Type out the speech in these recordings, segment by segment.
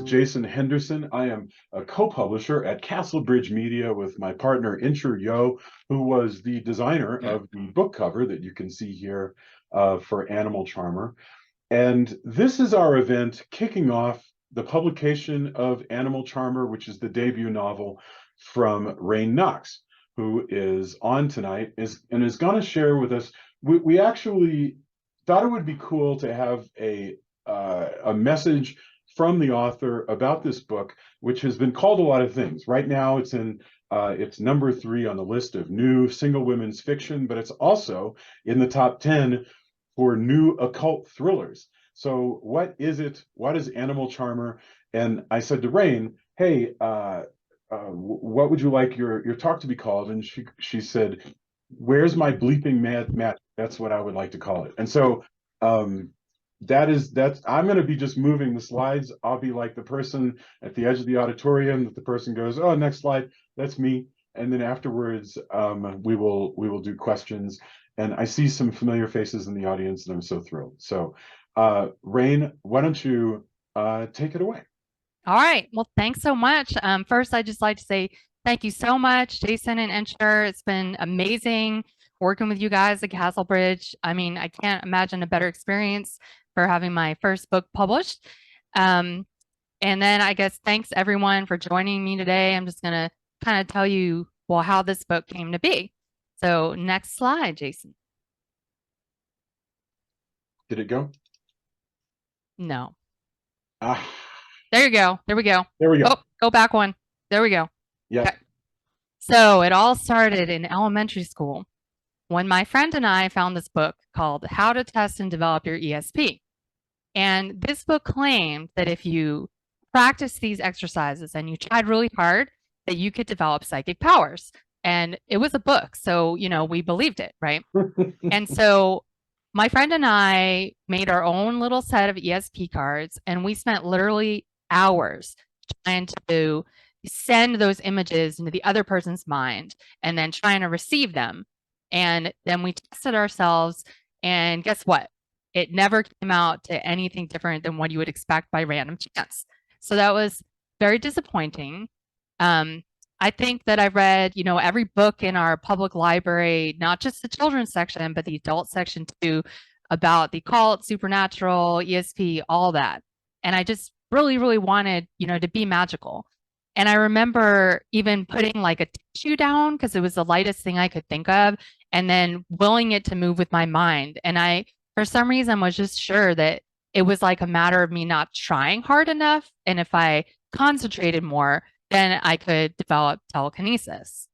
Jason Henderson. I am a co-publisher at Castlebridge Media with my partner Incher Yo, who was the designer of the book cover that you can see here for Animal Charmer. And this is our event kicking off the publication of Animal Charmer, which is the debut novel from Rain Knox, who is on tonight and is going to share with us. We actually thought it would be cool to have a message from the author about this book, which has been called a lot of things. Right now, it's number 3 on the list of new single women's fiction, but it's also in the top 10 for new occult thrillers. So what is it? What is Animal Charmer? And I said to Rain, hey, what would you like your talk to be called? And she said, where's my bleeping mad magic? That's what I would like to call it. And so that's I'm going to be just moving the slides. I'll be like the person at the edge of the auditorium that the person goes, oh, next slide, that's me. And then afterwards, we will do questions. And I see some familiar faces in the audience, and I'm so thrilled. So, Rain, why don't you take it away? All right. Well, thanks so much. First, I'd just like to say thank you so much, Jason and Ensure. It's been amazing working with you guys at Castlebridge. I mean, I can't imagine a better experience for having my first book published. And then I guess thanks everyone for joining me today. I'm just going to kind of tell you, well, how this book came to be. So next slide, Jason. Did it go? No. Ah. There you go. There we go. There we go. Oh, go back one. There we go. Yeah. Okay. So it all started in elementary school when my friend and I found this book called How to Test and Develop Your ESP. And this book claimed that if you practice these exercises and you tried really hard, that you could develop psychic powers. And it was a book. So, we believed it, right? And so my friend and I made our own little set of ESP cards, and we spent literally hours trying to send those images into the other person's mind and then trying to receive them. And then we tested ourselves, and guess what? It never came out to anything different than what you would expect by random chance. So that was very disappointing. I think that I read, every book in our public library, not just the children's section, but the adult section too, about the occult, supernatural, ESP, all that. And I just really, really wanted, to be magical. And I remember even putting like a tissue down because it was the lightest thing I could think of, and then willing it to move with my mind. And I, for some reason, was just sure that it was like a matter of me not trying hard enough. And if I concentrated more, then I could develop telekinesis.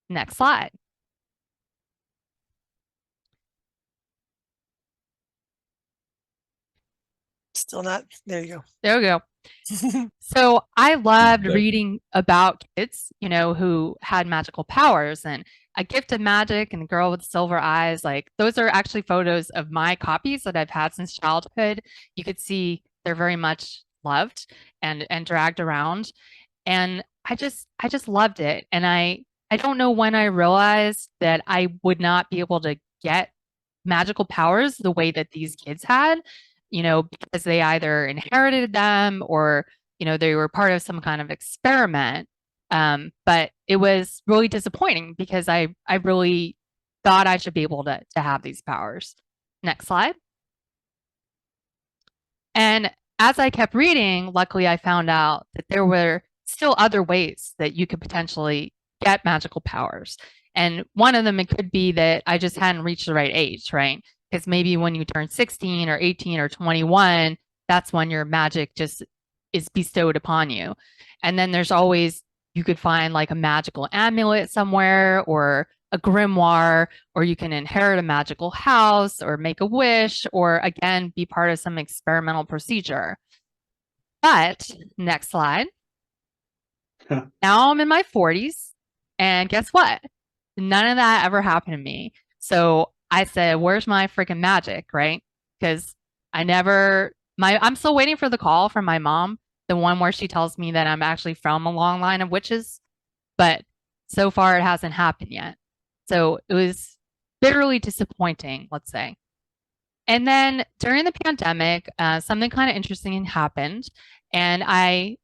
Next slide. Still not. There you go. There we go. So I loved reading about kids, who had magical powers, and A Gift of Magic and The Girl with Silver Eyes. Like, those are actually photos of my copies that I've had since childhood. You could see they're very much loved and dragged around. And I just loved it. And I don't know when I realized that I would not be able to get magical powers the way that these kids had, because they either inherited them or, they were part of some kind of experiment. But it was really disappointing because I really thought I should be able to have these powers. Next slide. And as I kept reading, luckily I found out that there were still other ways that you could potentially get magical powers. And one of them, it could be that I just hadn't reached the right age, right? Because maybe when you turn 16 or 18 or 21, that's when your magic just is bestowed upon you. And then there's always, you could find like a magical amulet somewhere or a grimoire, or you can inherit a magical house or make a wish, or again, be part of some experimental procedure. But next slide. Now I'm in my 40s, and guess what? None of that ever happened to me. So I said, where's my freaking magic, right? Because I'm still waiting for the call from my mom, the one where she tells me that I'm actually from a long line of witches, but so far it hasn't happened yet. So it was bitterly disappointing, let's say. And then during the pandemic, something kind of interesting happened, and I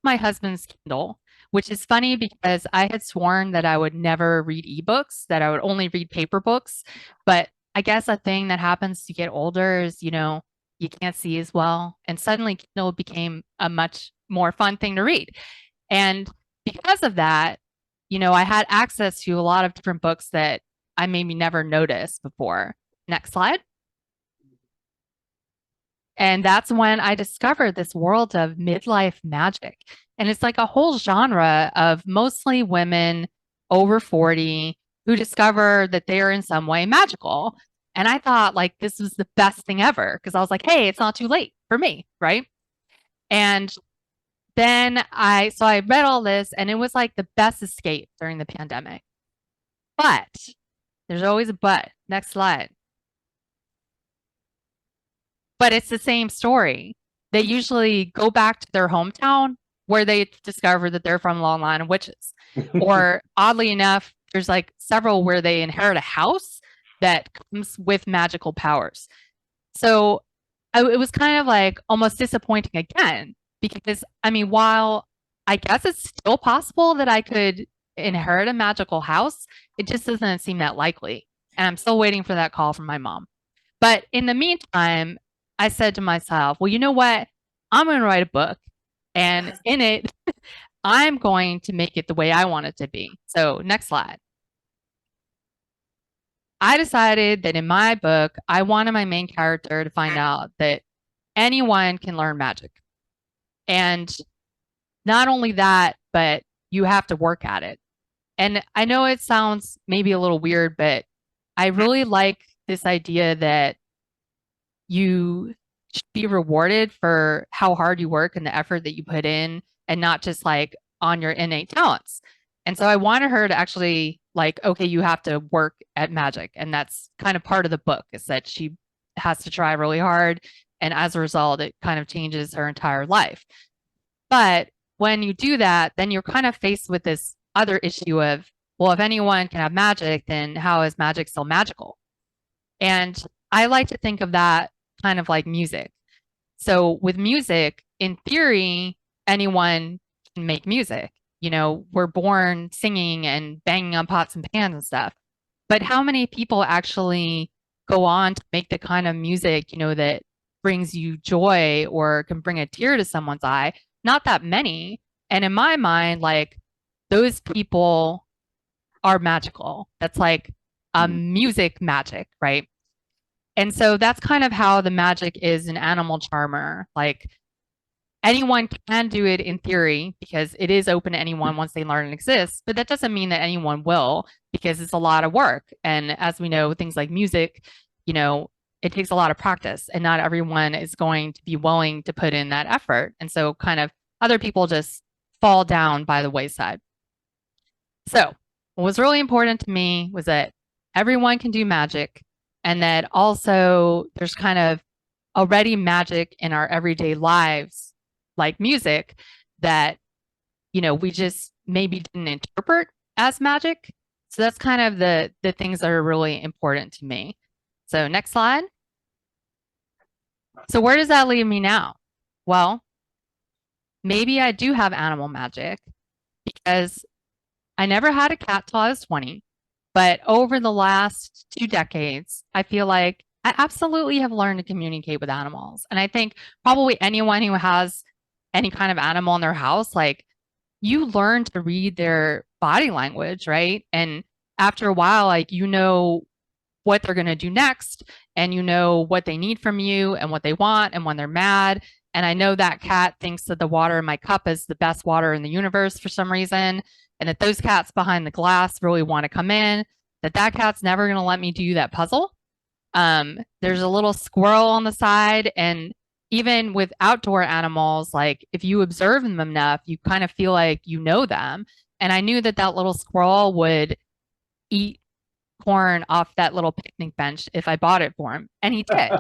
my husband's Kindle, which is funny because I had sworn that I would never read ebooks, that I would only read paper books. But I guess a thing that happens to get older is, you can't see as well. And suddenly Kindle became a much more fun thing to read. And because of that, I had access to a lot of different books that I maybe never noticed before. Next slide. And that's when I discovered this world of midlife magic. And it's like a whole genre of mostly women over 40 who discover that they are in some way magical. And I thought like this was the best thing ever because I was like, hey, it's not too late for me, right? And then I read all this and it was like the best escape during the pandemic. But there's always a but. Next slide. But it's the same story. They usually go back to their hometown where they discover that they're from a long line of witches. Or oddly enough, there's like several where they inherit a house that comes with magical powers. So it was kind of like almost disappointing again, because I mean, while I guess it's still possible that I could inherit a magical house, it just doesn't seem that likely. And I'm still waiting for that call from my mom. But in the meantime, I said to myself, well, you know what? I'm going to write a book, and in it, I'm going to make it the way I want it to be. So next slide. I decided that in my book, I wanted my main character to find out that anyone can learn magic. And not only that, but you have to work at it. And I know it sounds maybe a little weird, but I really like this idea that you should be rewarded for how hard you work and the effort that you put in, and not just like on your innate talents. And so I wanted her to actually like, okay, you have to work at magic. And that's kind of part of the book, is that she has to try really hard. And as a result, it kind of changes her entire life. But when you do that, then you're kind of faced with this other issue of, well, if anyone can have magic, then how is magic still magical? And I like to think of that kind of like music. So with music, in theory, anyone can make music. We're born singing and banging on pots and pans and stuff. But how many people actually go on to make the kind of music, that brings you joy or can bring a tear to someone's eye? Not that many. And in my mind, like, those people are magical. That's like music magic, right? And so that's kind of how the magic is in Animal Charmer. Like, anyone can do it in theory because it is open to anyone once they learn it exists, but that doesn't mean that anyone will, because it's a lot of work. And as we know, things like music, it takes a lot of practice, and not everyone is going to be willing to put in that effort. And so kind of other people just fall down by the wayside. So what was really important to me was that everyone can do magic, and that also there's kind of already magic in our everyday lives, like music, that, we just maybe didn't interpret as magic. So that's kind of the things that are really important to me. So next slide. So where does that leave me now? Well, maybe I do have animal magic, because I never had a cat till I was 20, but over the last 2 decades, I feel like I absolutely have learned to communicate with animals. And I think probably anyone who has any kind of animal in their house, like, you learn to read their body language, right? And after a while, like, what they're going to do next, and what they need from you and what they want and when they're mad. And I know that cat thinks that the water in my cup is the best water in the universe for some reason, and that those cats behind the glass really want to come in, that cat's never going to let me do that puzzle. There's a little squirrel on the side, and even with outdoor animals, like, if you observe them enough, you kind of feel like you know them. And I knew that little squirrel would eat corn off that little picnic bench if I bought it for him, and he did.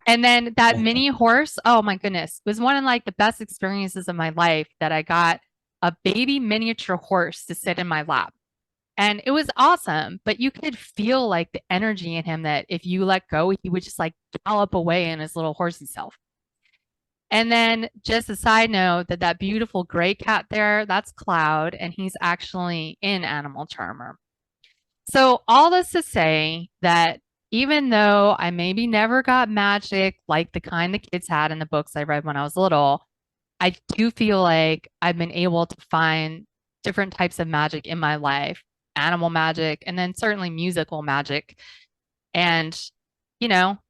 And then that mini horse, oh my goodness, it was one of like the best experiences of my life, that I got a baby miniature horse to sit in my lap. And it was awesome, but you could feel like the energy in him, that if you let go, he would just like gallop away in his little horsey self. And then just a side note that beautiful gray cat there, that's Cloud, and he's actually in Animal Charmer. So all this to say that even though I maybe never got magic like the kind the kids had in the books I read when I was little, I do feel like I've been able to find different types of magic in my life, animal magic, and then certainly musical magic. And,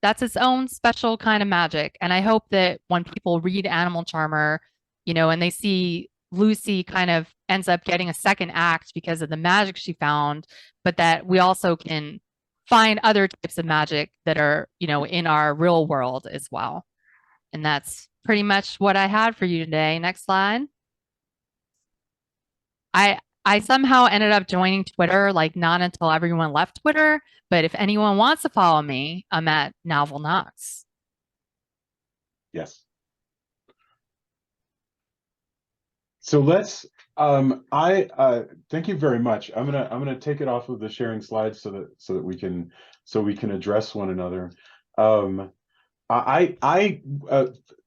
that's its own special kind of magic. And I hope that when people read Animal Charmer, and they see Lucy kind of ends up getting a second act because of the magic she found, but that we also can find other types of magic that are, in our real world as well. And that's pretty much what I had for you today. Next slide. I somehow ended up joining Twitter, like not until everyone left Twitter. But if anyone wants to follow me, I'm at Novel Knox. Yes. So let's I thank you very much. I'm gonna take it off of the sharing slides so that we can address one another. I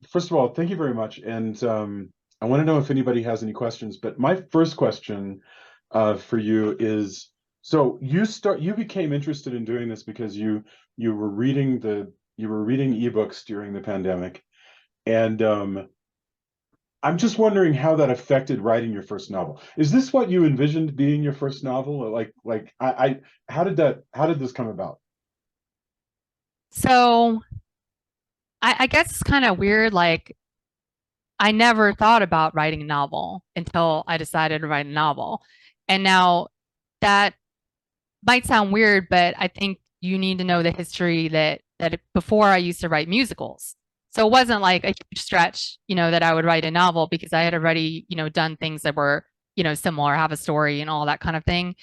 first of all, thank you very much, and I want to know if anybody has any questions. But my first question for you is: so you became interested in doing this because you were reading ebooks during the pandemic, and I'm just wondering how that affected writing your first novel. Is this what you envisioned being your first novel? Or how did this come about? So I guess it's kind of weird. Like, I never thought about writing a novel until I decided to write a novel. And now that might sound weird, but I think you need to know the history that before I used to write musicals. So it wasn't like a huge stretch, that I would write a novel because I had already, done things that were, similar, have a story and all that kind of thing.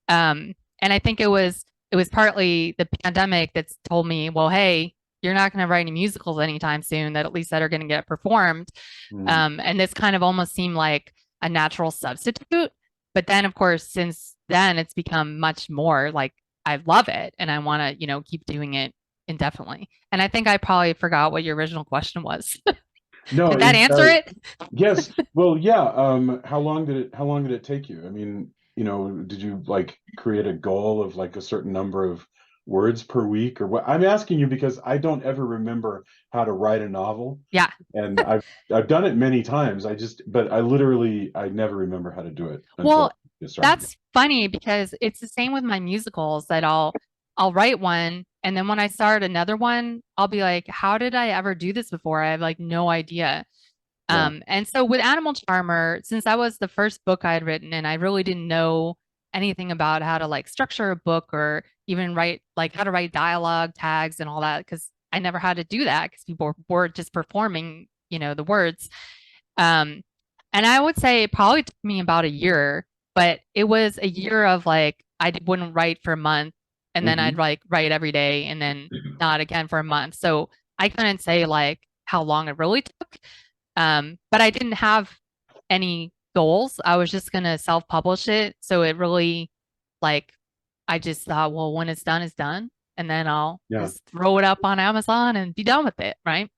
And I think it was partly the pandemic that's told me, well, hey, you're not going to write any musicals anytime soon that at least that are going to get performed. And this kind of almost seemed like a natural substitute. But then, of course, since then, it's become much more like I love it and I want to, keep doing it indefinitely. And I think I probably forgot what your original question was. No, Did that answer it? Yes. Well, yeah. How long did it take you? I mean, did you like create a goal of like a certain number of words per week or what? I'm asking you because I don't ever remember how to write a novel. Yeah. And I've done it many times. But I never remember how to do it until Well, it started. that's funny because it's the same with my musicals that I'll write one and then when I start another one, I'll be like, how did I ever do this before? I have like no idea. Yeah. And so with Animal Charmer, since that was the first book I had written and I really didn't know anything about how to like structure a book or even write like how to write dialogue tags and all that, because I never had to do that because people were just performing, the words. And I would say it probably took me about a year, but it was a year of like I wouldn't write for a month and then I'd like write every day and then not again for a month. So I couldn't say like how long it really took. But I didn't have any goals. I was just gonna self-publish it. So it really like I just thought, well, when it's done, and then I'll just throw it up on Amazon and be done with it, right?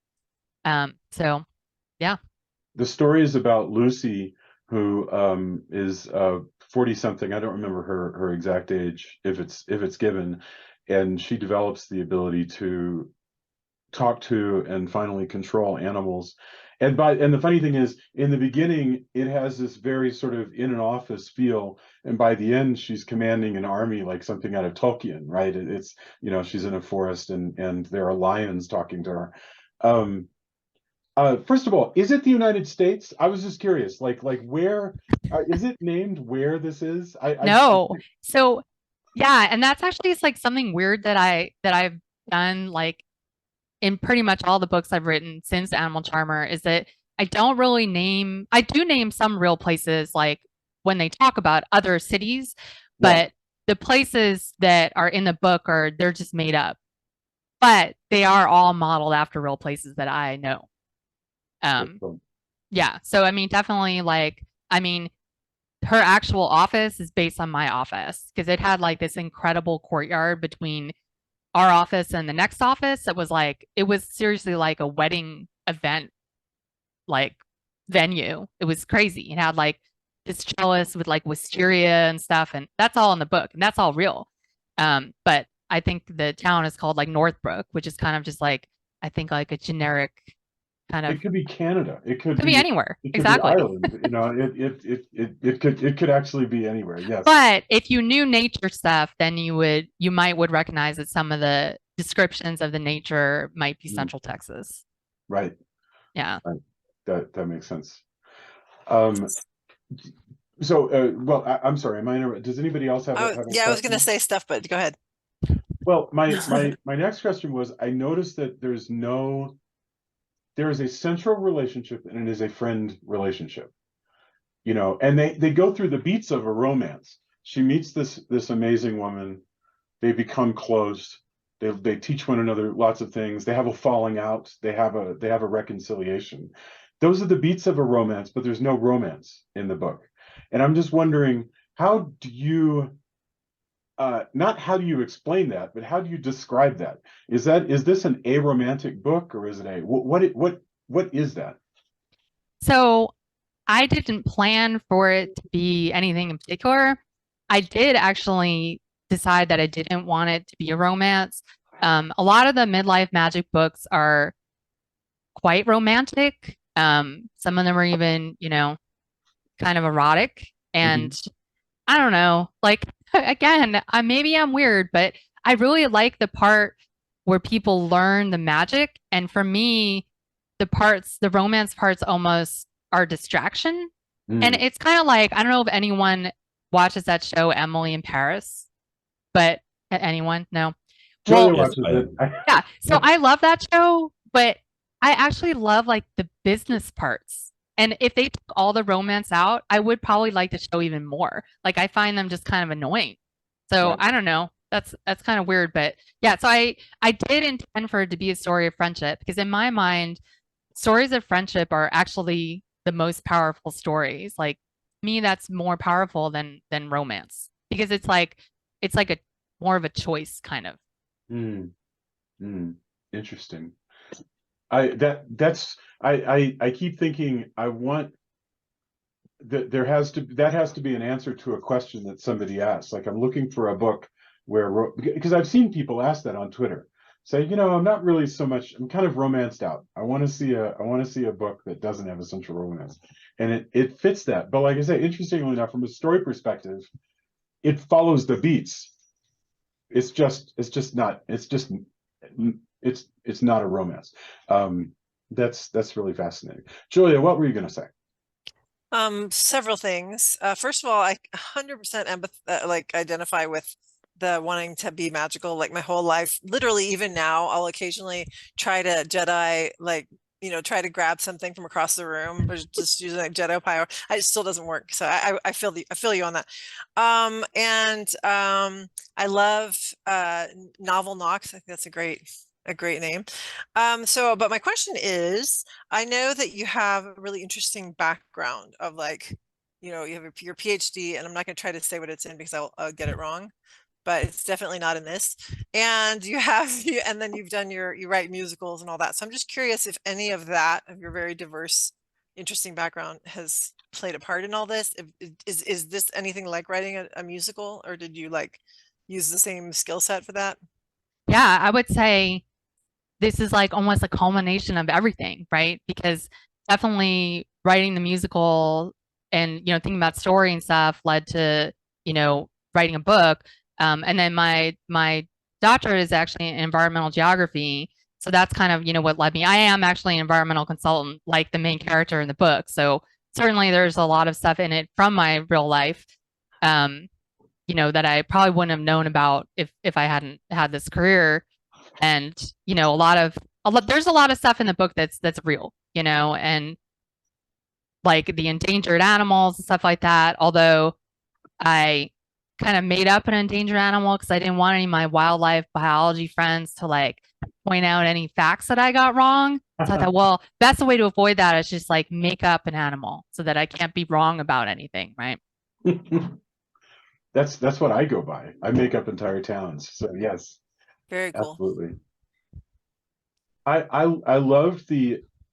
So yeah. The story is about Lucy, who is 40 something. I don't remember her exact age, if it's given, and she develops the ability to talk to and finally control animals. And the funny thing is, in the beginning, it has this very sort of in an office feel, and by the end, she's commanding an army like something out of Tolkien, right? It's she's in a forest and there are lions talking to her. First of all, is it the United States? I was just curious, like where is it named where this is? No. So yeah, and that's actually it's like something weird that I've done like in pretty much all the books I've written since Animal Charmer is that I don't really I do name some real places like when they talk about other cities, but the places that are in the book they're just made up. But they are all modeled after real places that I know. Yeah. So I mean, definitely her actual office is based on my office because it had like this incredible courtyard between our office and the next office. It was seriously like a wedding event like venue. It was crazy. It had like this cellist with like wisteria and stuff, and that's all in the book, and that's all real. But I think the town is called like Northbrook, which is kind of just like, I think like a generic kind of, It could be Canada. It could be anywhere. it could be Exactly. Ireland. You know, it could actually be anywhere. Yes. But if you knew nature stuff, then you would recognize that some of the descriptions of the nature might be Central Texas. Right. Yeah. Right. That makes sense. So, well, I'm sorry. Does anybody else have a Yeah, I was going to question? say stuff, but go ahead. Well, my next question was, I noticed that there is a central relationship and it is a friend relationship, you know, and they go through the beats of a romance. She meets this amazing woman, they become close, they teach one another lots of things, they have a falling out, they have a reconciliation. Those are the beats of a romance, but there's no romance in the book. And I'm just wondering, how do you not how do you explain that, but how do you describe that? Is this an aromantic book, or is it what is that? So I didn't plan for it to be anything in particular. I did actually decide that I didn't want it to be a romance. A lot of the midlife magic books are quite romantic. Some of them are even, you know, kind of erotic. And I don't know, like, again, maybe I'm weird, but I really like the part where people learn the magic. And for me, the romance parts almost are distraction. And it's kind of like, I don't know if anyone watches that show, Emily in Paris, but anyone? No. Julia Well, watches it. yeah. So I love that show, but I actually love like the business parts. And if they took all the romance out, I would probably like the show even more. Like I find them just kind of annoying. So Right. I don't know. That's kind of weird, but yeah. So I did intend for it to be a story of friendship, because in my mind, stories of friendship are actually the most powerful stories. Like to me, that's more powerful than romance, because it's like a more of a choice kind of. Interesting. I keep thinking, I want that that has to be an answer to a question that somebody asked. Like, I'm looking for a book where, because I've seen people ask that on Twitter, say, you know, I'm not really so much, I'm kind of romanced out. I want to see a book that doesn't have a central romance, and it fits that. But like I say, interestingly enough, from a story perspective, it follows the beats. It's not a romance. That's really fascinating. Julia, what were you going to say? Several things. First of all, I 100% like identify with the wanting to be magical. Like my whole life, literally, even now, I'll occasionally try to Jedi, like, you know, try to grab something from across the room, or just using like Jedi power. It still doesn't work. So I feel you on that. I love Novel Knox. I think that's a great name. But my question is, I know that you have a really interesting background of, like, you know, you have your PhD, and I'm not going to try to say what it's in because I'll get it wrong, but it's definitely not in this. And and then you've done you write musicals and all that. So I'm just curious if any of that, of your very diverse, interesting background, has played a part in all this. Is this anything like writing a musical, or did you like use the same skill set for that? Yeah, I would say this is like almost a culmination of everything, right? Because definitely writing the musical and, you know, thinking about story and stuff led to, you know, writing a book. And then my doctorate is actually in environmental geography. So that's kind of, you know, what led me. I am actually an environmental consultant, like the main character in the book. So certainly there's a lot of stuff in it from my real life, you know, that I probably wouldn't have known about if I hadn't had this career. And, you know, there's a lot of stuff in the book that's real, you know, and like the endangered animals and stuff like that. Although I kind of made up an endangered animal because I didn't want any of my wildlife biology friends to like point out any facts that I got wrong. So I thought, well, that's the way to avoid that is just like make up an animal so that I can't be wrong about anything, right? That's what I go by. I make up entire towns. So yes, Very cool. absolutely. I love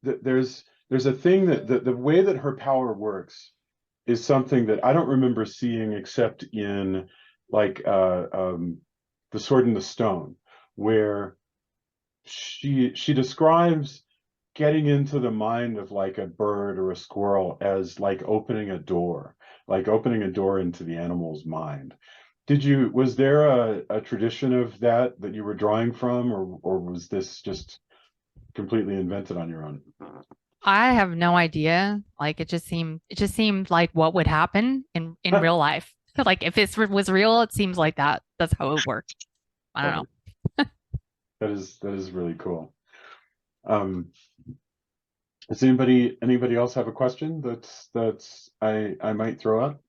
there's there's a thing that the way that her power works is something that I don't remember seeing except in like The Sword in the Stone, where she describes getting into the mind of like a bird or a squirrel as like opening a door, like opening a door into the animal's mind. Was there a tradition of that you were drawing from, or was this just completely invented on your own? I have no idea. Like it just seemed like what would happen in real life. Like if was real, it seems like that's how it worked. I don't know. That is really cool. Does anybody else have a question that's I might throw out?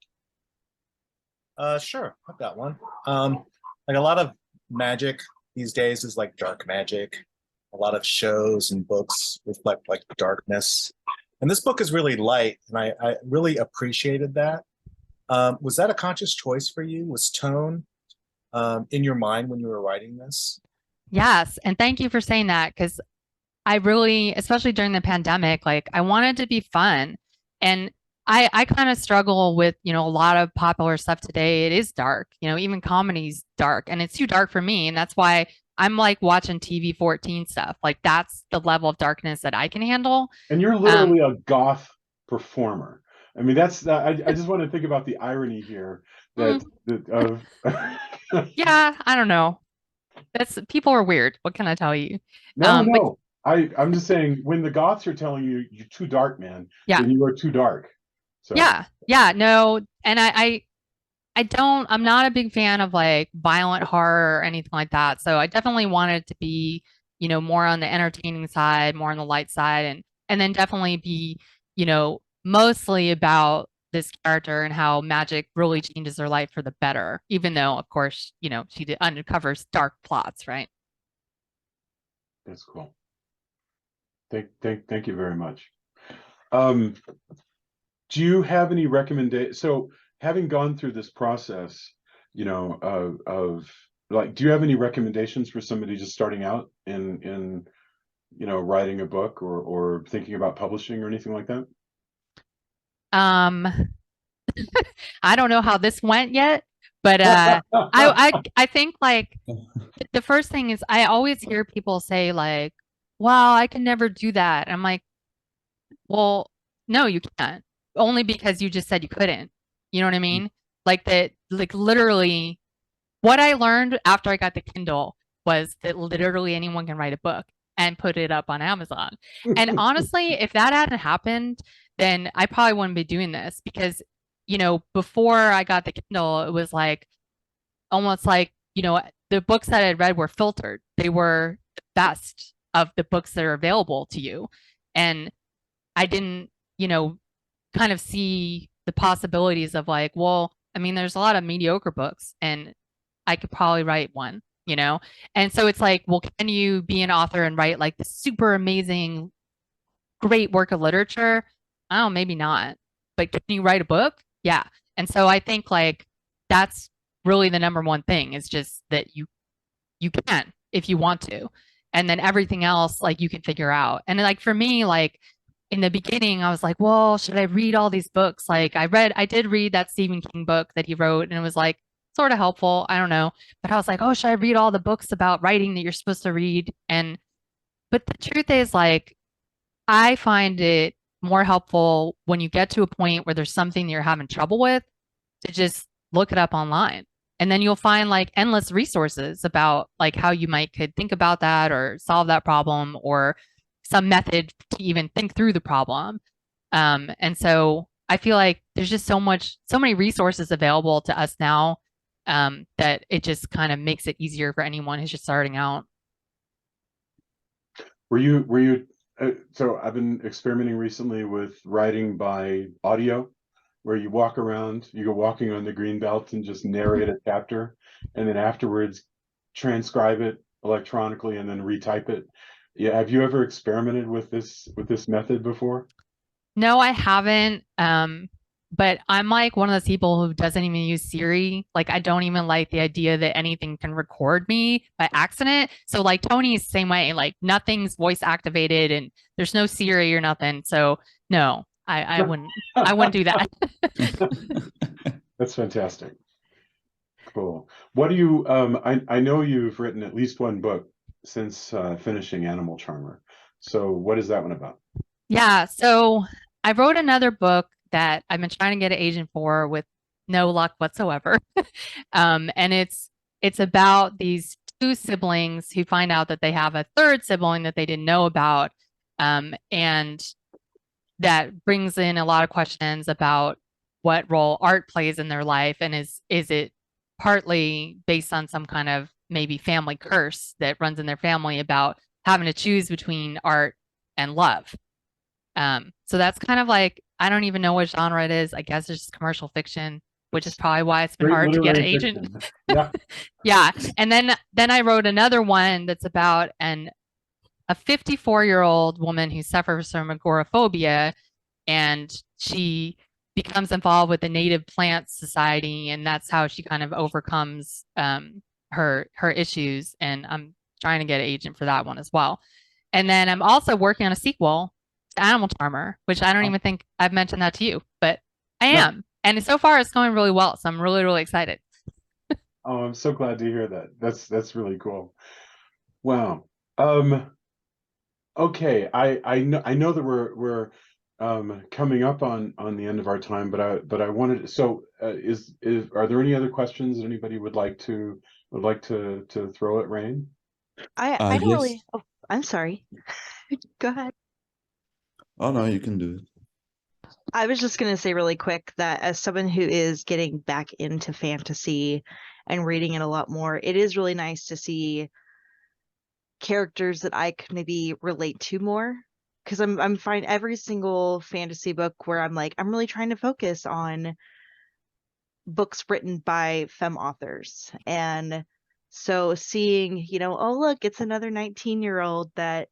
Sure, I've got one. Like a lot of magic these days is like dark magic. A lot of shows and books reflect like darkness. And this book is really light, and I really appreciated that. Was that a conscious choice for you? Was tone in your mind when you were writing this? Yes, and thank you for saying that because I really, especially during the pandemic, like I wanted to be fun. And I kind of struggle with, a lot of popular stuff today. It is dark, even comedy's dark and it's too dark for me. And that's why I'm like watching TV 14 stuff. Like that's the level of darkness that I can handle. And you're literally a goth performer. I mean, I just want to think about the irony here that of yeah, I don't know. People are weird. What can I tell you? no. I'm just saying when the goths are telling you you're too dark, man, yeah, then you are too dark. So yeah, no, and I'm not a big fan of like violent horror or anything like that. So I definitely wanted to be, more on the entertaining side, more on the light side, and then definitely be, mostly about this character and how magic really changes her life for the better, even though, of course, she uncovers dark plots, right? That's cool. Thank you very much. Do you have any recommendations? So having gone through this process, of like, do you have any recommendations for somebody just starting out in writing a book or thinking about publishing or anything like that? Um, I don't know how this went yet, but I think like the first thing is I always hear people say like, "Well, I can never do that." I'm like, "Well, no, you can't. Only because you just said you couldn't." You know what I mean? Like that, like literally what I learned after I got the Kindle was that literally anyone can write a book and put it up on Amazon. And honestly, if that hadn't happened, then I probably wouldn't be doing this because, before I got the Kindle, it was like almost like, the books that I read were filtered. They were the best of the books that are available to you. And I didn't, kind of see the possibilities of like, well, I mean, there's a lot of mediocre books and I could probably write one, And so it's like, well, can you be an author and write like the super amazing, great work of literature? Oh, maybe not. But can you write a book? Yeah. And so I think like that's really the number one thing is just that you can if you want to. And then everything else like you can figure out. And like for me, like in the beginning, I was like, well, should I read all these books? Like I did read that Stephen King book that he wrote, and it was like sort of helpful. I don't know. But I was like, oh, should I read all the books about writing that you're supposed to read? But the truth is like, I find it more helpful when you get to a point where there's something you're having trouble with to just look it up online. And then you'll find like endless resources about like how you could think about that or solve that problem or some method to even think through the problem. And so I feel like there's just so many resources available to us now that it just kind of makes it easier for anyone who's just starting out. Were you so I've been experimenting recently with writing by audio, where you walk around, you go walking on the green belt and just narrate a chapter, and then afterwards transcribe it electronically and then retype it. Yeah, have you ever experimented with this method before? No, I haven't. but I'm like one of those people who doesn't even use Siri. Like I don't even like the idea that anything can record me by accident. So like Tony's the same way, like nothing's voice activated and there's no Siri or nothing. So no, I wouldn't do that. That's fantastic. Cool. What do you, I know you've written at least one book since finishing Animal Charmer. So what is that one about? Yeah, so I wrote another book that I've been trying to get an agent for with no luck whatsoever. And it's about these two siblings who find out that they have a third sibling that they didn't know about. And that brings in a lot of questions about what role art plays in their life, and is it partly based on some kind of maybe family curse that runs in their family about having to choose between art and love. So that's kind of like, I don't even know what genre it is. I guess it's just commercial fiction, which is probably why it's been Great hard to get an literary agent. fiction. Yeah. Yeah. And then I wrote another one that's about a 54-year-old woman who suffers from agoraphobia, and she becomes involved with the Native Plant Society, and that's how she kind of overcomes her issues. And I'm trying to get an agent for that one as well. And then I'm also working on a sequel to Animal Charmer, which I don't even think I've mentioned that to you, but I am. And so far it's going really well. So I'm really, really excited. Oh, I'm so glad to hear that. That's really cool. Wow. Okay, I know that we're coming up on the end of our time, but I wanted, so are there any other questions that anybody would like to throw at Rain? I don't Yes. really. Oh, I'm sorry. Go ahead. Oh no, you can do it. I was just going to say really quick that as someone who is getting back into fantasy and reading it a lot more, it is really nice to see characters that I could maybe relate to more. Because I'm finding every single fantasy book where I'm like, I'm really trying to focus on books written by femme authors. And so seeing, oh, look, it's another 19-year-old that,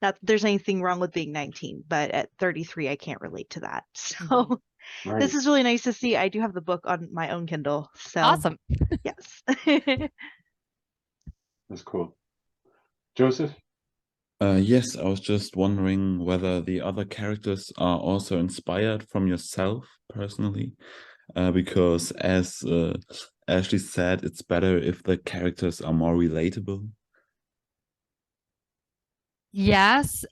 not that there's anything wrong with being 19, but at 33, I can't relate to that. So Right. this is really nice to see. I do have the book on my own Kindle. So Awesome. yes. That's cool. Joseph? Yes, I was just wondering whether the other characters are also inspired from yourself personally, because as Ashley said, it's better if the characters are more relatable. Yes.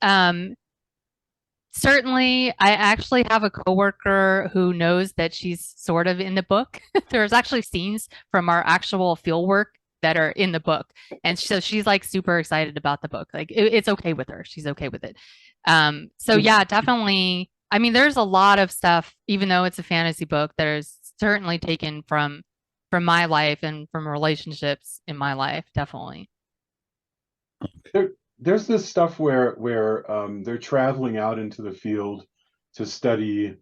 Certainly, I actually have a coworker who knows that she's sort of in the book. There's actually scenes from our actual field work that are in the book. And so she's like super excited about the book. Like it's okay with her. She's okay with it. So yeah, definitely. I mean, there's a lot of stuff, even though it's a fantasy book, that is certainly taken from my life and from relationships in my life, definitely. There's this stuff where they're traveling out into the field to study,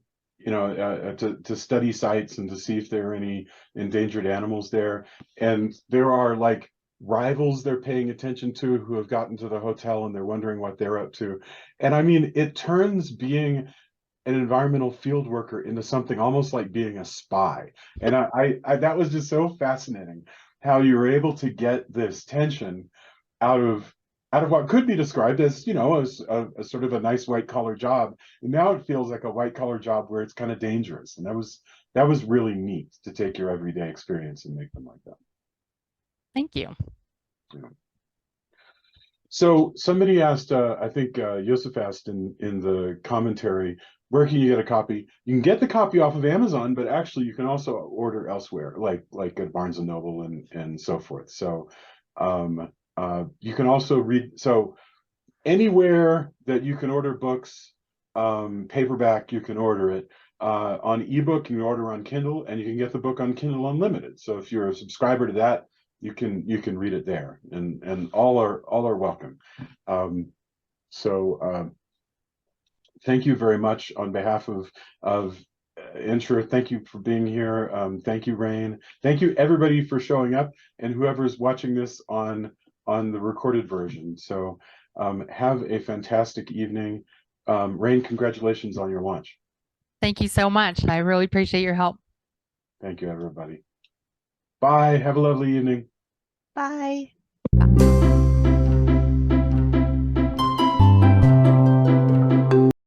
to study sites and to see if there are any endangered animals there. And there are like rivals they're paying attention to who have gotten to the hotel and they're wondering what they're up to. And I mean, it turns being an environmental field worker into something almost like being a spy. And I that was just so fascinating how you were able to get this tension out of what could be described as, as a sort of a nice white collar job. And now it feels like a white collar job where it's kind of dangerous. And that was really neat to take your everyday experience and make them like that. Thank you. Yeah. So somebody asked, I think Yosef asked in the commentary, where can you get a copy? You can get the copy off of Amazon, but actually you can also order elsewhere, like at Barnes and Noble and so forth. So you can also read, so anywhere that you can order books, paperback, you can order it. On ebook, you can order on Kindle, and you can get the book on Kindle Unlimited. So if you're a subscriber to that, you can read it there, and all are welcome. Thank you very much on behalf of Insure. Thank you for being here. Thank you, Rain. Thank you everybody for showing up, and whoever's watching this on the recorded version. So have a fantastic evening. Rain, congratulations on your launch. Thank you so much. I really appreciate your help. Thank you, everybody. Bye. Have a lovely evening. Bye.